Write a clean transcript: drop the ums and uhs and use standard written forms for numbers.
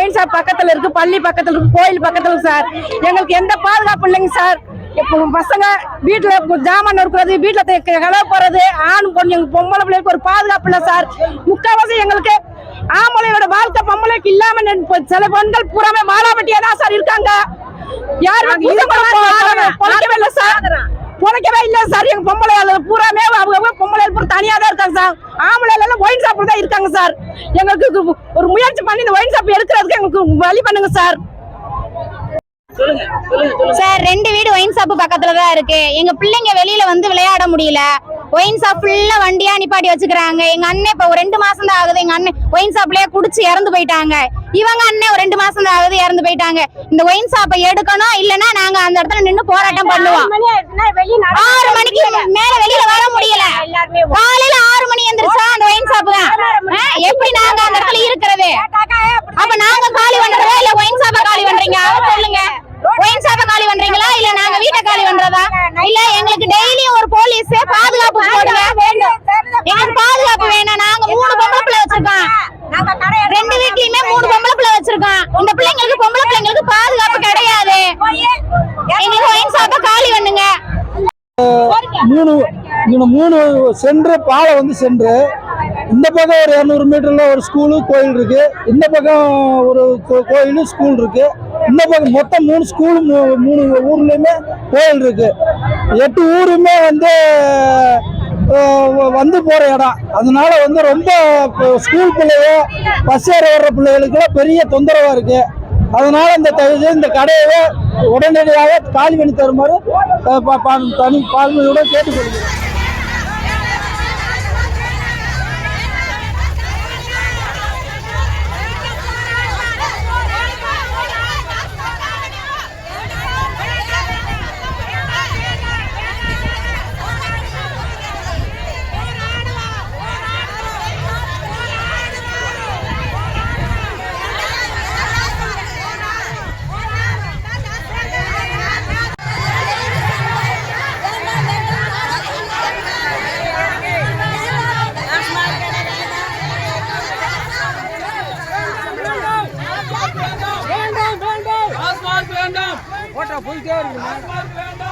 Wine shop பக்கத்துல இருக்கு, பள்ளி பக்கத்துல இருக்கு, கோயில் பக்கத்துல இருக்கு சார். எங்களுக்கு எந்த பாதுகாப்பு இல்லைங்க சார். இப்போ பசங்க வீட்டுல ஜாமான் இருக்கிறது, வீட்டுல கலவை போறது, ஆண் பொண்ணு எங்க பொம்பளை பிள்ளைக்கு ஒரு பாதுகாப்பு இல்லை சார். முக்கால்வாசி எங்களுக்கு ஆம்பளையோட வாழ்க்கை பொம்பளைக்கு இல்லாம சில பெண்கள் பூராமே மாலாவட்டியா தான் சார் இருக்காங்க. யாரும் பொழைக்கவே இல்லை சார், பொழைக்கவே இல்லை சார். எங்க பொம்பளை பூராமே அவங்க பொம்பளை பூரா தனியா தான் இருக்காங்க சார். ஆம்பளை எல்லாம் ஒயின் ஷாப் தான் இருக்காங்க சார். எங்களுக்கு ஒரு முயற்சி பண்ணி இந்த ஒயின் ஷாப் எடுக்கிறதுக்கு எங்களுக்கு வழி பண்ணுங்க சார். சார் 2 வீடு ஒயின் ஷாப் பக்கத்துல தான் இருக்கு. எங்க பிள்ளைங்க வெளியில வந்து விளையாட முடியல. ஒயின் ஷாப் ஃபுல்லா வண்டியா நிப்பாட்டி வச்சுக்கிறாங்க. எங்க அண்ணன் இப்ப 2 மாசம் தான் ஆகுது. எங்க அண்ணன் ஒயின் ஷாப்லயே குடிச்சு இறந்து போயிட்டாங்க. இவங்க அண்ணன் 2 மாசம் தான் ஆகுது இறந்து போயிட்டாங்க. இந்த ஒயின் ஷாப்பை எடுக்கணும், இல்லன்னா நாங்க அந்த இடத்துல நின்று போராட்டம் பண்ணுவோம். 6 மணிக்கு மேல வெளியில வர முடியல. காலையில 6 மணி எந்திரிச்சா அந்த ஒயின் ஷாப் தான். எப்படி நாங்க அந்த இடத்துல இருக்கிறது? அப்ப நாங்க காலி பண்றதா இல்ல ஒயின் ஷாப்பை காலி பண்றீங்க? சொல்லுங்க. ஒயின் ஷாப்பை காலி பண்றீங்களா இல்ல நாங்க வீட்டை காலி பண்றதா? இல்ல எங்களுக்கு டெய்லியும் ஒரு போலீஸ் பாதுகாப்பு போடுங்க. எங்களுக்கு பாதுகாப்பு வேணும். நாங்க 3 பொம்பளை பிள்ளை வச்சிருக்கோம். 2 வீட்லயுமே 3 பொம்பளை பிள்ளை வச்சிருக்கோம். இந்த பிள்ளைங்களுக்கு பொம்பளை பிள்ளைங்களுக்கு பாதுகாப்பு கிடையாது. எங்களுக்கு ஒயின் ஷாப்பை காலி பண்ணுங்க. 3 சென்டர் பாலம் வந்து சென்டர். இந்த பக்கம் ஒரு 200 மீட்டர்ல ஒரு ஸ்கூலு கோயில் இருக்கு. இந்த பக்கம் ஒரு கோயில் ஸ்கூல் இருக்கு. இந்த பக்கம் மொத்தம் 3 ஸ்கூலு 3 ஊர்லயுமே கோயில் இருக்கு. 8 ஊருமே வந்து போற இடம். அதனால வந்து ரொம்ப ஸ்கூல் பிள்ளைங்க பஸ் ஏற வர்ற பிள்ளைகளுக்குலாம் பெரிய தொந்தரவா இருக்கு. அதனால இந்த கடையை உடனடியாக காலி பண்ணி தருமாறு தனி பால்மையோட கேட்டுக்கொள்கிறேன். போயிட்டே இருக்கு.